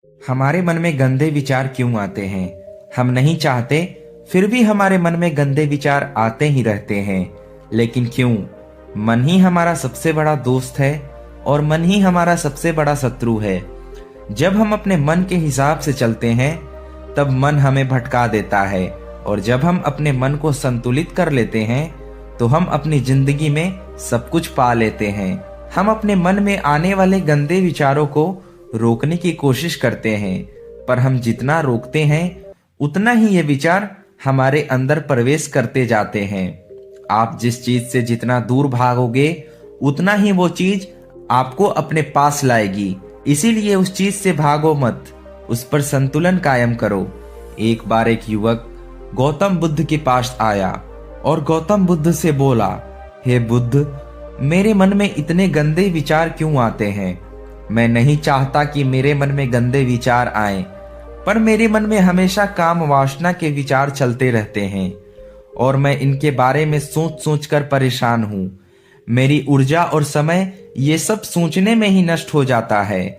हमारे मन में गंदे विचार क्यों आते हैं? हम नहीं चाहते, फिर भी हमारे मन में गंदे विचार आते ही रहते हैं। लेकिन क्यों? मन ही हमारा सबसे बड़ा दोस्त है और मन ही हमारा सबसे बड़ा शत्रु है। जब हम अपने मन के हिसाब से चलते हैं, तब मन हमें भटका देता है, और जब हम अपने मन को संतुलित कर लेते हैं, तो हम अपनी जिंदगी में सब कुछ पा लेते हैं। हम अपने मन में आने वाले गंदे विचारों को रोकने की कोशिश करते हैं, पर हम जितना रोकते हैं, उतना ही ये विचार हमारे अंदर प्रवेश करते जाते हैं। आप जिस चीज से जितना दूर भागोगे, उतना ही वो चीज आपको अपने पास लाएगी। इसीलिए उस चीज से भागो मत, उस पर संतुलन कायम करो। एक बार एक युवक गौतम बुद्ध के पास आया और गौतम बुद्ध से बोला, हे बुद्ध, मेरे मन में इतने गंदे विचार क्यों आते हैं? मैं नहीं चाहता कि मेरे मन में गंदे विचार आएं, पर मेरे मन में हमेशा काम वासना के विचार चलते रहते हैं और मैं इनके बारे में सोच सोच कर परेशान हूँ। मेरी ऊर्जा और समय ये सब सोचने में ही नष्ट हो जाता है,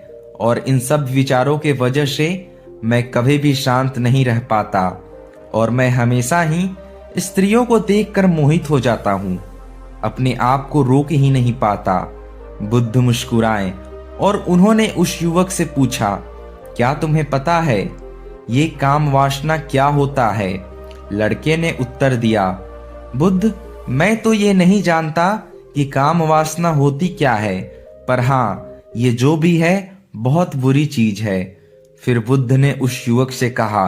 और इन सब विचारों के वजह से मैं कभी भी शांत नहीं रह पाता, और मैं हमेशा ही स्त्रियों को देखकर मोहित हो जाता हूँ। अपने आप को रोक ही नहीं पाता। बुद्ध मुस्कुराए और उन्होंने उस युवक से पूछा, क्या तुम्हें पता है ये काम वासना क्या होता है? लड़के ने उत्तर दिया, बुद्ध, मैं तो ये नहीं जानता कि काम वासना होती क्या है, पर हाँ, ये जो भी है बहुत बुरी चीज है। फिर बुद्ध ने उस युवक से कहा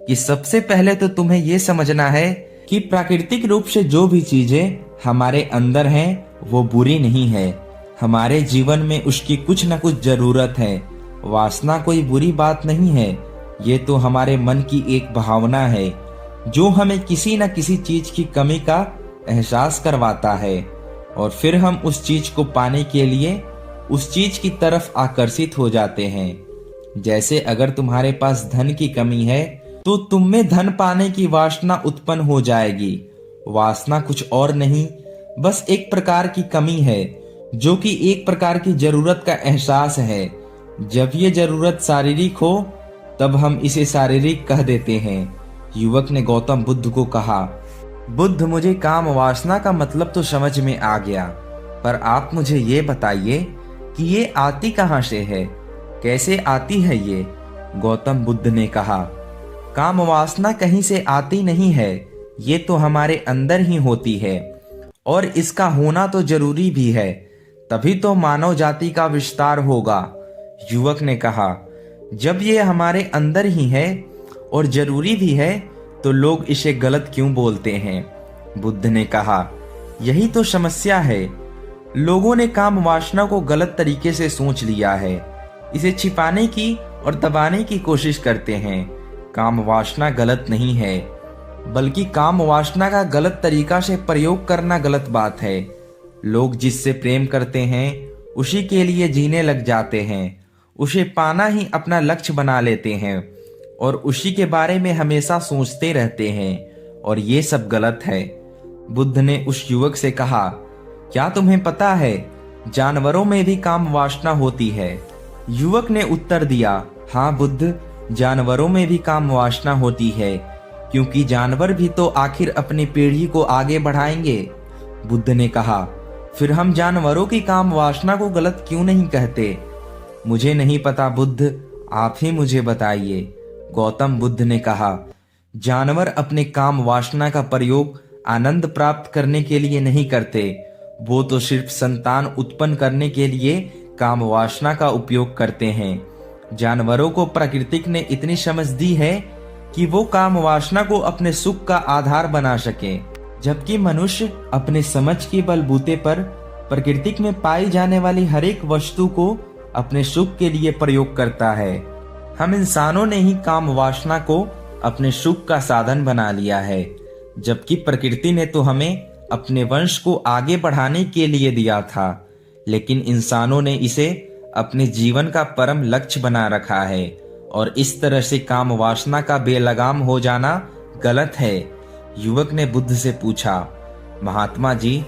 कि सबसे पहले तो तुम्हें यह समझना है कि प्राकृतिक रूप से जो भी चीजें हमारे अंदर हैं, वो बुरी नहीं है। हमारे जीवन में उसकी कुछ न कुछ जरूरत है। वासना कोई बुरी बात नहीं है, ये तो हमारे मन की एक भावना है जो हमें किसी न किसी चीज की कमी का एहसास करवाता है, और फिर हम उस चीज को पाने के लिए उस चीज की तरफ आकर्षित हो जाते हैं। जैसे अगर तुम्हारे पास धन की कमी है, तो तुम में धन पाने की वासना उत्पन्न हो जाएगी। वासना कुछ और नहीं, बस एक प्रकार की कमी है, जो कि एक प्रकार की जरूरत का एहसास है। जब ये जरूरत शारीरिक हो, तब हम इसे शारीरिक कह देते हैं। युवक ने गौतम बुद्ध को कहा, बुद्ध, मुझे काम वासना का मतलब तो समझ में आ गया, पर आप मुझे ये बताइए कि ये आती कहाँ से है? कैसे आती है ये? गौतम बुद्ध ने कहा, काम वासना कहीं से आती नहीं है, ये तो हमारे अंदर ही होती है, और इसका होना तो जरूरी भी है, तभी तो मानव जाति का विस्तार होगा। युवक ने कहा, जब ये हमारे अंदर ही है और जरूरी भी है, तो लोग इसे गलत क्यों बोलते हैं? बुद्ध ने कहा, यही तो समस्या है। लोगों ने काम वासना को गलत तरीके से सोच लिया है। इसे छिपाने की और दबाने की कोशिश करते हैं। काम वासना गलत नहीं है, बल्कि काम वासना का गलत तरीका से प्रयोग करना गलत बात है। लोग जिससे प्रेम करते हैं, उसी के लिए जीने लग जाते हैं, उसे पाना ही अपना लक्ष्य बना लेते हैं, और उसी के बारे में हमेशा सोचते रहते हैं, और ये सब गलत है। बुद्ध ने उस युवक से कहा, क्या तुम्हें पता है जानवरों में भी काम वासना होती है? युवक ने उत्तर दिया, हाँ बुद्ध, जानवरों में भी काम वासना होती है, क्योंकि जानवर भी तो आखिर अपनी पीढ़ी को आगे बढ़ाएंगे। बुद्ध ने कहा, फिर हम जानवरों की काम वासना को गलत क्यों नहीं कहते? मुझे नहीं पता बुद्ध, आप ही मुझे बताइए। गौतम बुद्ध ने कहा, जानवर अपने काम वासना का प्रयोग आनंद प्राप्त करने के लिए नहीं करते, वो तो सिर्फ संतान उत्पन्न करने के लिए काम वासना का उपयोग करते हैं। जानवरों को प्रकृति ने इतनी समझ दी है कि वो काम वासना को अपने सुख का आधार बना सके, जबकि मनुष्य अपने समझ के बलबूते पर प्रकृति में पाई जाने वाली हर एक वस्तु को अपने सुख के लिए प्रयोग करता है। हम इंसानों ने ही काम वासना को अपने सुख का साधन बना लिया है, जबकि प्रकृति ने तो हमें अपने वंश को आगे बढ़ाने के लिए दिया था, लेकिन इंसानों ने इसे अपने जीवन का परम लक्ष्य बना रखा है, और इस तरह से काम वासना का बेलगाम हो जाना गलत है। युवक ने बुद्ध से पूछा, महात्मा जी,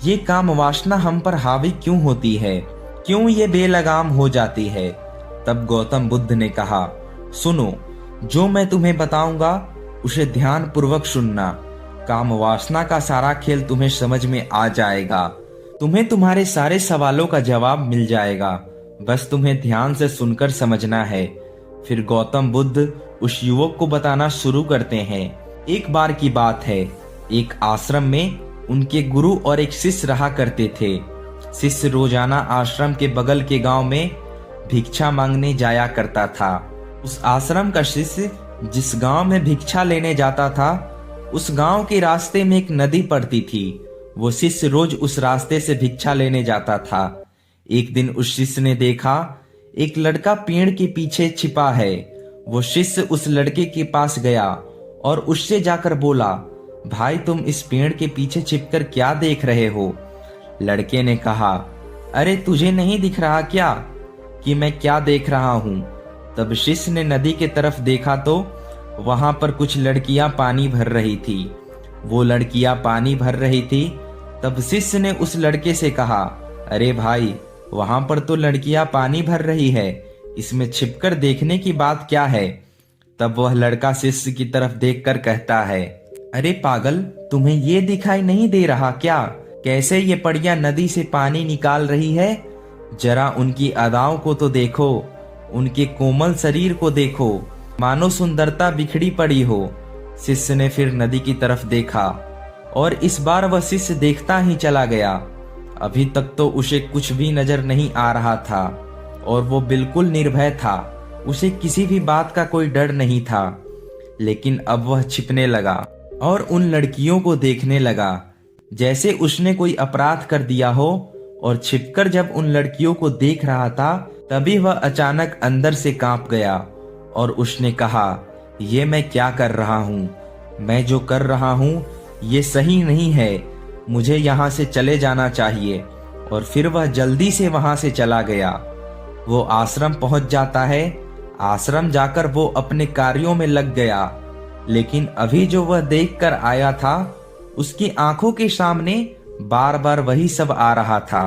ये काम वासना हम पर हावी क्यों होती है? क्यों ये बेलगाम हो जाती है? तब गौतम बुद्ध ने कहा, सुनो, जो मैं तुम्हें बताऊंगा उसे ध्यान पूर्वक सुनना। काम वासना का सारा खेल तुम्हें समझ में आ जाएगा। तुम्हें तुम्हारे सारे सवालों का जवाब मिल जाएगा, बस तुम्हें ध्यान से सुनकर समझना है। फिर गौतम बुद्ध उस युवक को बताना शुरू करते हैं। एक बार की बात है, एक आश्रम में उनके गुरु और एक शिष्य रहा करते थे। शिष्य रोजाना आश्रम के बगल के गांव में भिक्षा मांगने जाया करता था। उस आश्रम का शिष्य जिस गांव में भिक्षा लेने जाता था, उस गांव के रास्ते में एक नदी पड़ती थी। वो शिष्य रोज उस रास्ते से भिक्षा लेने जाता था। एक दिन उस शिष्य ने देखा एक लड़का पेड़ के पीछे छिपा है। वो शिष्य उस लड़के के पास गया और उससे जाकर बोला, भाई तुम इस पेड़ के पीछे छिपकर क्या देख रहे हो? लड़के ने कहा, अरे तुझे नहीं दिख रहा क्या कि मैं क्या देख रहा हूँ? तब शिष्य ने नदी के तरफ देखा तो वहां पर कुछ लड़कियां पानी भर रही थी। वो लड़कियां पानी भर रही थी। तब शिष्य ने उस लड़के से कहा, अरे भाई, वहां पर तो लड़कियां पानी भर रही है, इसमें छिपकर देखने की बात क्या है? तब वह लड़का शिष्य की तरफ देखकर कहता है, अरे पागल, तुम्हें ये दिखाई नहीं दे रहा क्या कैसे ये पड़ियां नदी से पानी निकाल रही है? जरा उनकी अदाओं को तो देखो, उनके कोमल शरीर को देखो, मानो सुंदरता बिखड़ी पड़ी हो। शिष्य ने फिर नदी की तरफ देखा और इस बार वह शिष्य देखता ही चला गया। अभी तक तो उसे कुछ भी नजर नहीं आ रहा था और वो बिल्कुल निर्भय था। उसे किसी भी बात का कोई डर नहीं था। लेकिन अब वह छिपने लगा और उन लड़कियों को देखने लगा जैसे उसने कोई अपराध कर दिया हो। और छिपकर जब उन लड़कियों को देख रहा था, तभी वह अचानक अंदर से कांप गया और उसने कहा, ये मैं क्या कर रहा हूँ? मैं जो कर रहा हूँ ये सही नहीं है, मुझे यहाँ से चले जाना चाहिए। और फिर वह जल्दी से वहां से चला गया। वो आश्रम पहुंच जाता है। आश्रम जाकर वो अपने कार्यों में लग गया। लेकिन अभी जो वह देख कर आया था, उसकी आंखों के सामने बार बार वही सब आ रहा था।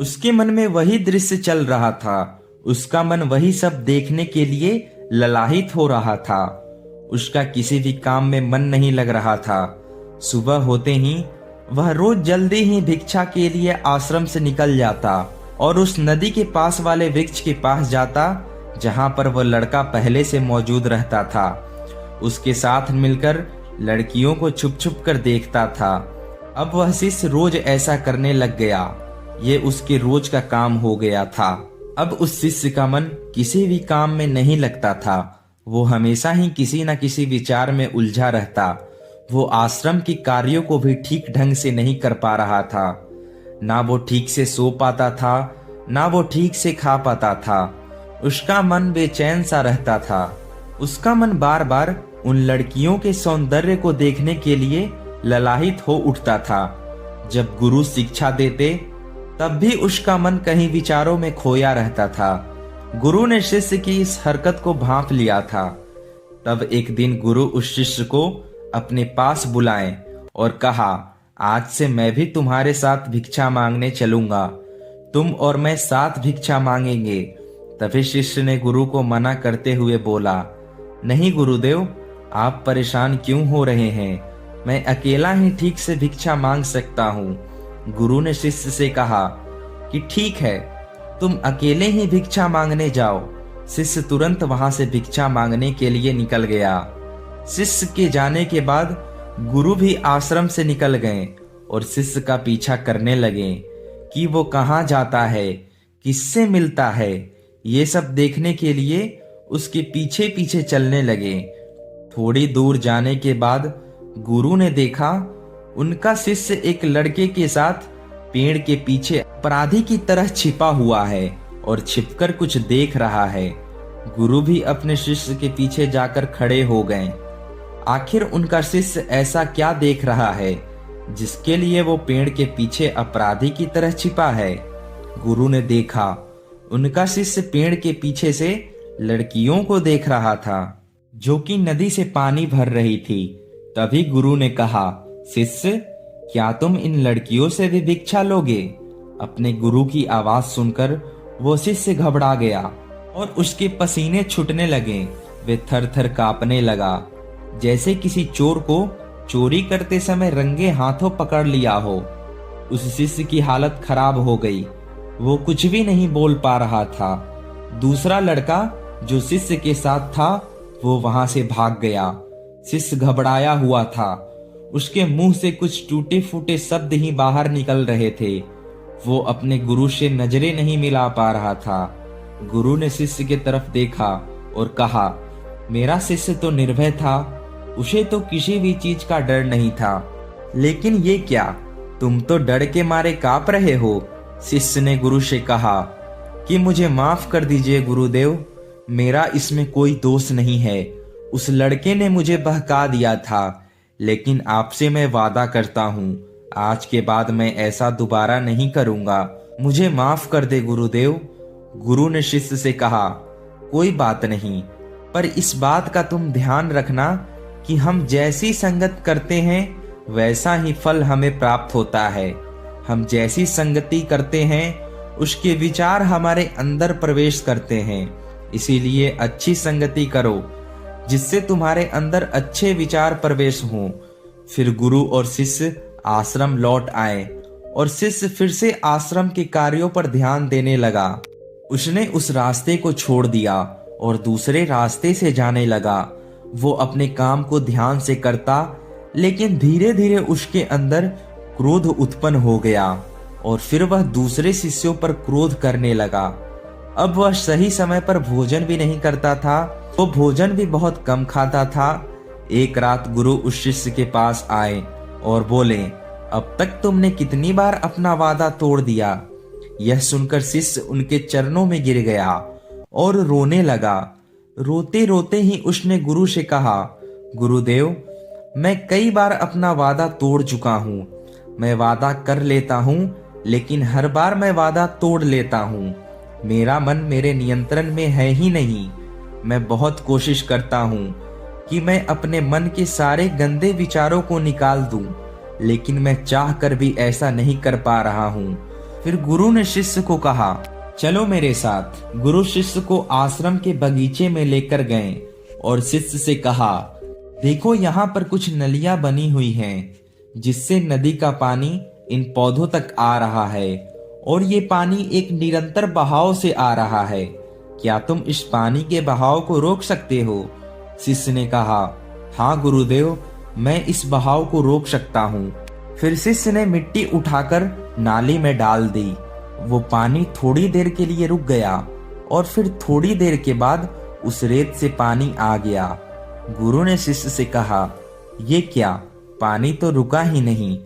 उसके मन में वही दृश्य चल रहा था। उसका मन वही सब देखने के लिए ललाहित हो रहा था। उसका किसी भी काम में मन नहीं लग रहा था। सुबह होते ही वह रोज जल्दी ही भिक्षा के लिए आश्रम से निकल जाता और उस नदी के पास वाले वृक्ष के पास जाता जहां पर वह लड़का पहले से मौजूद रहता था। उसके साथ मिलकर लड़कियों को छुप छुप कर देखता था। अब वह शिष्य रोज ऐसा करने लग गया। ये उसके रोज का काम हो गया था। अब उस शिष्य का मन किसी भी काम में नहीं लगता था। वो हमेशा ही किसी न किसी विचार में उलझा रहता। वो आश्रम के कार्यों को भी ठीक ढंग से नहीं कर पा रहा था। ना वो ठीक से सो पाता था, ना वो ठीक से खा पाता था। उसका मन बेचैन सा रहता था। उसका मन बार बार उन लड़कियों के सौंदर्य को देखने के लिए ललाहित हो उठता था। जब गुरु शिक्षा देते तब भी उसका मन कहीं विचारों में खोया रहता था। गुरु ने शिष्य की इस हरकत को भांप लिया था। तब एक दिन गुरु उस शिष्य को अपने पास बुलाए और कहा, आज से मैं भी तुम्हारे साथ भिक्षा मांगने चलूंगा। तुम और मैं साथ भिक्षा मांगेंगे। तभी शिष्य ने गुरु को मना करते हुए बोला, नहीं गुरुदेव, आप परेशान क्यों हो रहे हैं? मैं अकेला ही ठीक से भिक्षा मांग सकता हूँ। गुरु ने शिष्य से कहा कि ठीक है, तुम अकेले ही भिक्षा मांगने जाओ। शिष्य तुरंत वहां से भिक्षा मांगने के लिए निकल गया। शिष्य के जाने के बाद गुरु भी आश्रम से निकल गए और शिष्य का पीछा करने लगे कि वो कहाँ जाता है, किससे मिलता है। ये सब देखने के लिए उसके पीछे पीछे चलने लगे। थोड़ी दूर जाने के बाद गुरु ने देखा उनका शिष्य एक लड़के के साथ पेड़ के पीछे अपराधी की तरह छिपा हुआ है और छिपकर कुछ देख रहा है। गुरु भी अपने शिष्य के पीछे जाकर खड़े हो गए। आखिर उनका शिष्य ऐसा क्या देख रहा है जिसके लिए वो पेड़ के पीछे अपराधी की तरह छिपा है? गुरु ने देखा उनका शिष्य पेड़ के पीछे से लड़कियों को देख रहा था जो कि नदी से पानी भर रही थी। तभी गुरु ने कहा, शिष्य, क्या तुम इन लड़कियों से भी भिक्षा लोगे? अपने गुरु की आवाज सुनकर वो शिष्य घबरा गया और उसके पसीने छूटने लगे। वे थर थर कांपने लगा, जैसे किसी चोर को चोरी करते समय रंगे हाथों पकड़ लिया हो। उस शिष्य की हालत खराब हो गई, वो कुछ भी नहीं बोल पा रहा था। दूसरा लड़का जो शिष्य के साथ था वो वहां से भाग गया। शिष्य घबराया हुआ था, उसके मुंह से कुछ टूटे फूटे शब्द ही बाहर निकल रहे थे। वो अपने गुरु से नजरें नहीं मिला पा रहा था। गुरु ने शिष्य की तरफ देखा और कहा, मेरा शिष्य तो निर्भय था, उसे तो किसी भी चीज का डर नहीं था, लेकिन ये क्या, तुम तो डर के मारे कांप रहे हो। शिष्य ने गुरु से कहा कि मुझे माफ कर दीजिए गुरुदेव, मेरा इसमें कोई दोष नहीं है। उस लड़के ने मुझे बहका दिया था, लेकिन आपसे मैं वादा करता हूँ आज के बाद मैं ऐसा दोबारा नहीं करूँगा। मुझे माफ कर दे गुरुदेव। गुरु ने शिष्य से कहा, कोई बात नहीं, पर इस बात का तुम ध्यान रखना कि हम जैसी संगत करते हैं वैसा ही फल हमें प्राप्त होता है। हम जैसी संगति करते हैं उसके विचार हमारे अंदर प्रवेश करते हैं। इसीलिए अच्छी संगति करो जिससे तुम्हारे अंदर अच्छे विचार प्रवेश हों। फिर गुरु और शिष्य आश्रम लौट आए और शिष्य फिर से आश्रम के कार्यों पर ध्यान देने लगा। उसने उस रास्ते को छोड़ दिया और दूसरे रास्ते से जाने लगा। वो अपने काम को ध्यान से करता, लेकिन धीरे धीरे उसके अंदर क्रोध उत्पन्न हो गया और फिर वह दूसरे शिष्यों पर क्रोध करने लगा। अब वह सही समय पर भोजन भी नहीं करता था, वो भोजन भी बहुत कम खाता था। एक रात गुरु उस शिष्य के पास आए और बोले, अब तक तुमने कितनी बार अपना वादा तोड़ दिया। यह सुनकर शिष्य उनके चरणों में गिर गया और रोने लगा। रोते रोते ही उसने गुरु से कहा, गुरुदेव, मैं कई बार अपना वादा तोड़ चुका हूँ। मैं वादा कर लेता हूँ, लेकिन हर बार मैं वादा तोड़ लेता हूँ। मेरा मन मेरे नियंत्रण में है ही नहीं। मैं बहुत कोशिश करता हूँ कि मैं अपने मन के सारे गंदे विचारों को निकाल दूं, लेकिन मैं चाह कर भी ऐसा नहीं कर पा रहा हूँ। फिर गुरु ने शिष्य को कहा, चलो मेरे साथ। गुरु शिष्य को आश्रम के बगीचे में लेकर गए और शिष्य से कहा, देखो यहाँ पर कुछ नलियां बनी हुई हैं, जिससे नदी का पानी इन पौधों तक आ रहा है और ये पानी एक निरंतर बहाव से आ रहा है। क्या तुम इस पानी के बहाव को रोक सकते हो? शिष्य ने कहा, हाँ गुरुदेव, मैं इस बहाव को रोक सकता हूँ। फिर शिष्य ने मिट्टी उठाकर नाली में डाल दी। वो पानी थोड़ी देर के लिए रुक गया और फिर थोड़ी देर के बाद उस रेत से पानी आ गया। गुरु ने शिष्य से कहा, ये क्या, पानी तो रुका ही नहीं।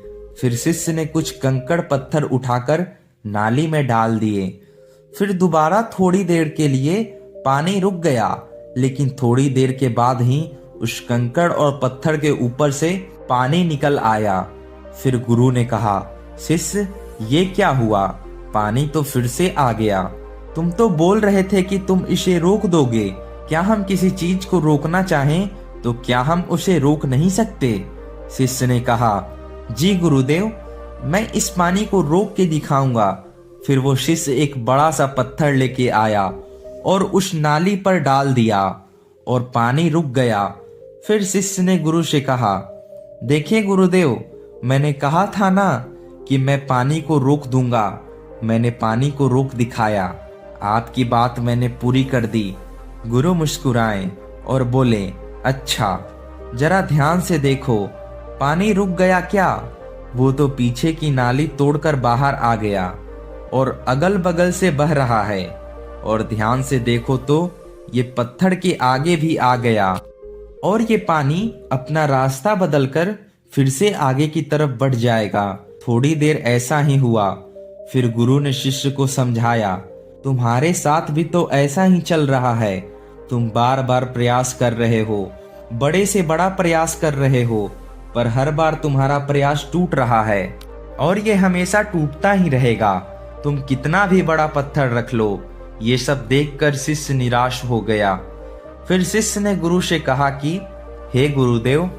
फिर शिष्य ने कुछ कंकड़ पत्थर उठाकर नाली में डाल दिए। फिर दोबारा थोड़ी देर के लिए पानी रुक गया, लेकिन थोड़ी देर के बाद ही उस कंकड़ और पत्थर के ऊपर से पानी निकल आया। फिर गुरु ने कहा, शिष्य, ये क्या हुआ? पानी तो फिर से आ गया। तुम तो बोल रहे थे कि तुम इसे रोक दोगे। क्या हम किसी चीज को रोकना चाहें तो क्या हम उसे रोक नहीं सकते? शिष्य ने कहा, जी गुरुदेव, मैं इस पानी को रोक के दिखाऊंगा। फिर वो शिष्य एक बड़ा सा पत्थर लेके आया और उस नाली पर डाल दिया और पानी रुक गया। फिर शिष्य ने गुरु से कहा, देखिए गुरुदेव, मैंने कहा था ना कि मैं पानी को रोक दूंगा। मैंने पानी को रोक दिखाया। आपकी बात मैंने पूरी कर दी। गुरु मुस्कुराए और बोले, अच्छा, जरा ध्यान से देखो, पानी रुक गया क्या? वो तो पीछे की नाली तोड़कर बाहर आ गया और अगल बगल से बह रहा है। और ध्यान से देखो तो ये पत्थर के आगे भी आ गया और ये पानी अपना रास्ता बदलकर फिर से आगे की तरफ बढ़ जाएगा। थोड़ी देर ऐसा ही हुआ। फिर गुरु ने शिष्य को समझाया, तुम्हारे साथ भी तो ऐसा ही चल रहा है। तुम बार बार प्रयास कर रहे हो, बड़े से बड़ा प्रयास कर रहे हो, पर हर बार तुम्हारा प्रयास टूट रहा है और ये हमेशा टूटता ही रहेगा। तुम कितना भी बड़ा पत्थर रख लो। ये सब देखकर शिष्य निराश हो गया। फिर शिष्य ने गुरु से कहा कि हे गुरुदेव,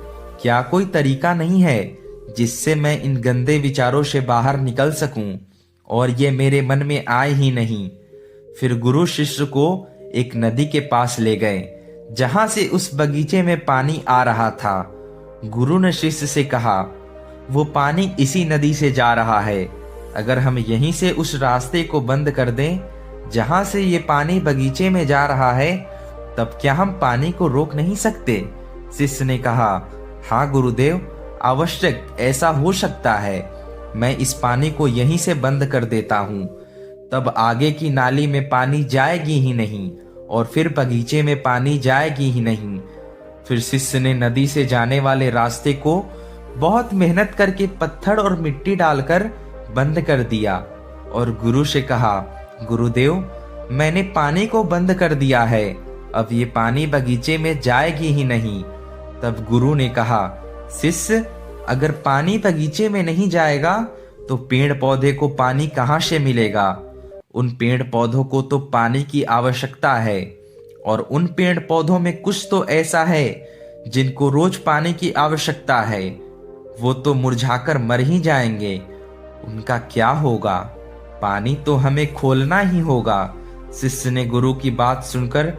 क्या कोई तरीका नहीं है जिससे मैं इन गंदे विचारों से बाहर निकल सकूं और ये मेरे मन में आए ही नहीं। फिर गुरु शिष्य को एक नदी के पास ले गए जहां से उस बगीचे में पानी आ रहा था। गुरु ने शिष्य से कहा, वो पानी इसी नदी से जा रहा है। अगर हम यहीं से उस रास्ते को बंद कर दें जहां से ये पानी बगीचे में जा रहा है, तब क्या हम पानी को रोक नहीं सकते? शिष्य ने कहा, हाँ गुरुदेव, आवश्यक ऐसा हो सकता है। मैं इस पानी को यहीं से बंद कर देता हूँ, तब आगे की नाली में पानी जाएगी ही नहीं और फिर बगीचे में पानी जाएगी ही नहीं। फिर शिष्य ने नदी से जाने वाले रास्ते को बहुत मेहनत करके पत्थर और मिट्टी डालकर बंद कर दिया और गुरु से कहा, गुरुदेव, मैंने पानी को बंद कर दिया है, अब ये पानी बगीचे में जाएगी ही नहीं। तब गुरु ने कहा, शिष्य, अगर पानी बगीचे में नहीं जाएगा तो पेड़ पौधे को पानी कहाँ से मिलेगा? उन पेड़ पौधों को तो पानी की आवश्यकता है और उन पेड़ पौधों में कुछ तो ऐसा है जिनको रोज पानी की आवश्यकता है। वो तो मुरझाकर मर ही जाएंगे, उनका क्या होगा? पानी तो हमें खोलना ही होगा। शिष्य ने गुरु की बात सुनकर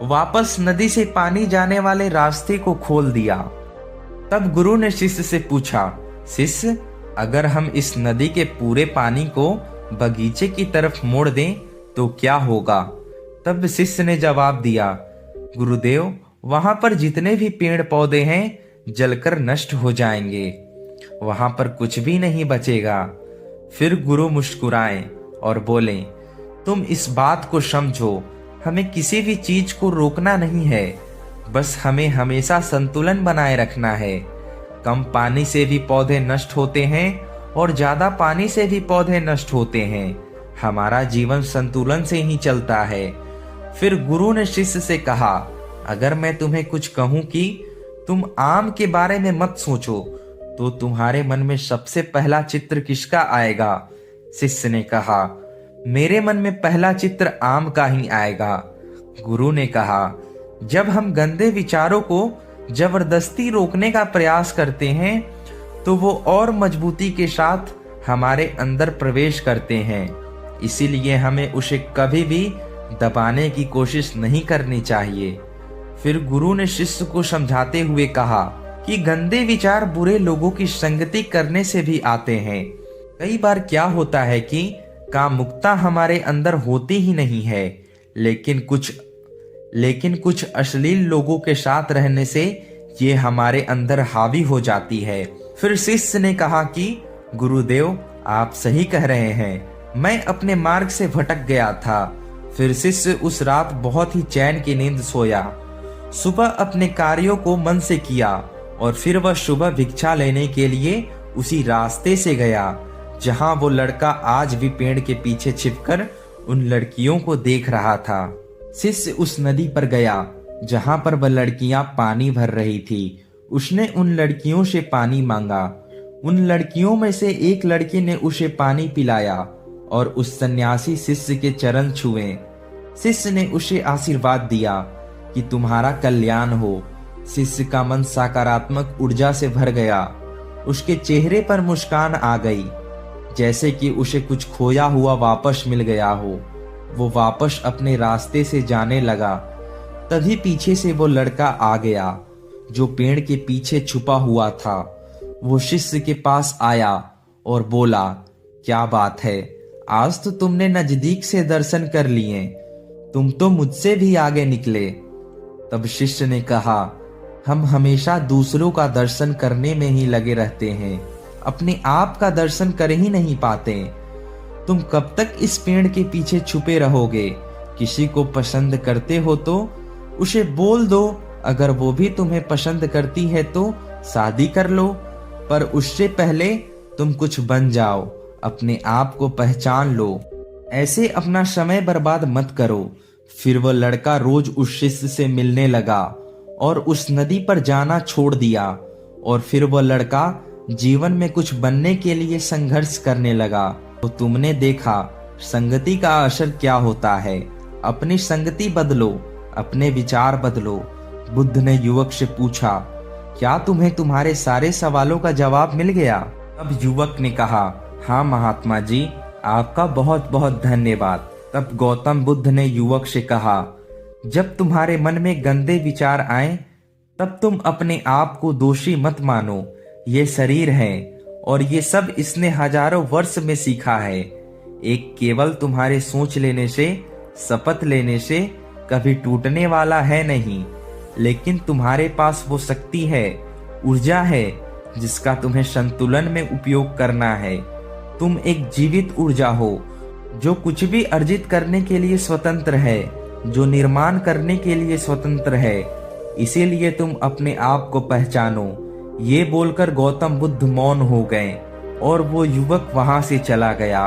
वापस नदी से पानी जाने वाले रास्ते को खोल दिया। तब गुरु ने शिष्य से पूछा, शिष्य, अगर हम इस नदी के पूरे पानी को बगीचे की तरफ मोड़ दें तो क्या होगा? तब शिष्य ने जवाब दिया, गुरुदेव, वहां पर जितने भी पेड़ पौधे हैं जलकर नष्ट हो जाएंगे, वहां पर कुछ भी नहीं बचेगा। फिर गुरु मुस्कुराए और बोले, तुम इस बात को समझो, हमें किसी भी चीज को रोकना नहीं है, बस हमें हमेशा संतुलन बनाए रखना है। कम पानी से भी पौधे नष्ट होते हैं और ज्यादा पानी से भी पौधे नष्ट होते हैं। हमारा जीवन संतुलन से ही चलता है। फिर गुरु ने शिष्य से कहा, अगर मैं तुम्हें कुछ कहूं कि तुम आम के बारे में मत सोचो, तो तुम्हारे मन में सबसे पहला चित्र किसका आएगा? शिष्य ने कहा, मेरे मन में पहला चित्र आम का ही आएगा। गुरु ने कहा, जब हम गंदे विचारों को जबरदस्ती रोकने का प्रयास करते हैं तो वो और मजबूती के साथ हमारे अंदर प्रवेश करते हैं। इसीलिए हमें उसे कभी भी दबाने की कोशिश नहीं करनी चाहिए। फिर गुरु ने शिष्य को समझाते हुए कहा कि गंदे विचार बुरे लोगों की संगति करने से भी आते हैं। कई बार क्या होता है कि कामुकता हमारे अंदर होती ही नहीं है, लेकिन कुछ अश्लील लोगों के साथ रहने से ये हमारे अंदर हावी हो जाती है। फिर शिष्य ने कहा कि गुरुदेव, आप सही कह रहे हैं, मैं अपने मार्ग से भटक गया था। फिर शिष्य उस रात बहुत ही चैन की नींद सोया। सुबह अपने कार्यों को मन से किया और फिर वह सुबह भिक्षा लेने के लिए उसी रास्ते से गया जहां वो लड़का आज भी पेड़ के पीछे छिपकर उन लड़कियों को देख रहा था। शिष्य उस नदी पर गया जहां पर वह लड़कियां पानी भर रही थी। उसने उन लड़कियों से पानी मांगा। उन लड़कियों में से एक लड़की ने उसे पानी पिलाया और उस सन्यासी शिष्य के चरण छुए। शिष्य ने उसे आशीर्वाद दिया कि तुम्हारा कल्याण हो। शिष्य का मन सकारात्मक ऊर्जा से भर गया। उसके चेहरे पर मुस्कान आ गई, जैसे कि उसे कुछ खोया हुआ वापस मिल गया हो। वो वापस अपने रास्ते से जाने लगा। तभी पीछे से वो लड़का आ गया जो पेड़ के पीछे छुपा हुआ था। वो शिष्य के पास आया और बोला, क्या बात है, आज तो तुमने नजदीक से दर्शन कर लिए, तुम तो मुझसे भी आगे निकले। तब शिष्य ने कहा, हम हमेशा दूसरों का दर्शन करने में ही लगे रहते हैं, अपने आप का दर्शन कर ही नहीं पाते। तुम कब तक इस पेड़ के पीछे छुपे रहोगे? किसी को पसंद करते हो तो उसे बोल दो, अगर वो भी तुम्हें पसंद करती है तो शादी कर लो, पर उससे पहले तुम कुछ बन जाओ, अपने आप को पहचान लो। ऐसे अपना समय बर्बाद मत करो। फिर वह लड़का रोज उस शिष्य से मिलने लगा और उस नदी पर जाना छोड़ दिया। और फिर वह लड़का जीवन में कुछ बनने के लिए संघर्ष करने लगा। तो तुमने देखा संगति का असर क्या होता है। अपनी संगति बदलो, अपने विचार बदलो। बुद्ध ने युवक से पूछा, क्या तुम्हें तुम्हारे सारे सवालों का जवाब मिल गया? अब युवक ने कहा, हाँ महात्मा जी, आपका बहुत बहुत धन्यवाद। तब गौतम बुद्ध ने युवक से कहा, जब तुम्हारे मन में गंदे विचार आए तब तुम अपने आप को दोषी मत मानो। ये शरीर है और ये सब इसने हजारों वर्ष में सीखा है। एक केवल तुम्हारे सोच लेने से, शपथ लेने से कभी टूटने वाला है नहीं, लेकिन तुम्हारे पास वो शक्ति है, ऊर्जा है जिसका तुम्हें संतुलन में उपयोग करना है। तुम एक जीवित ऊर्जा हो जो कुछ भी अर्जित करने के लिए स्वतंत्र है, जो निर्माण करने के लिए स्वतंत्र है। इसीलिए तुम अपने आप को पहचानो। ये बोलकर गौतम बुद्ध मौन हो गए और वो युवक वहां से चला गया।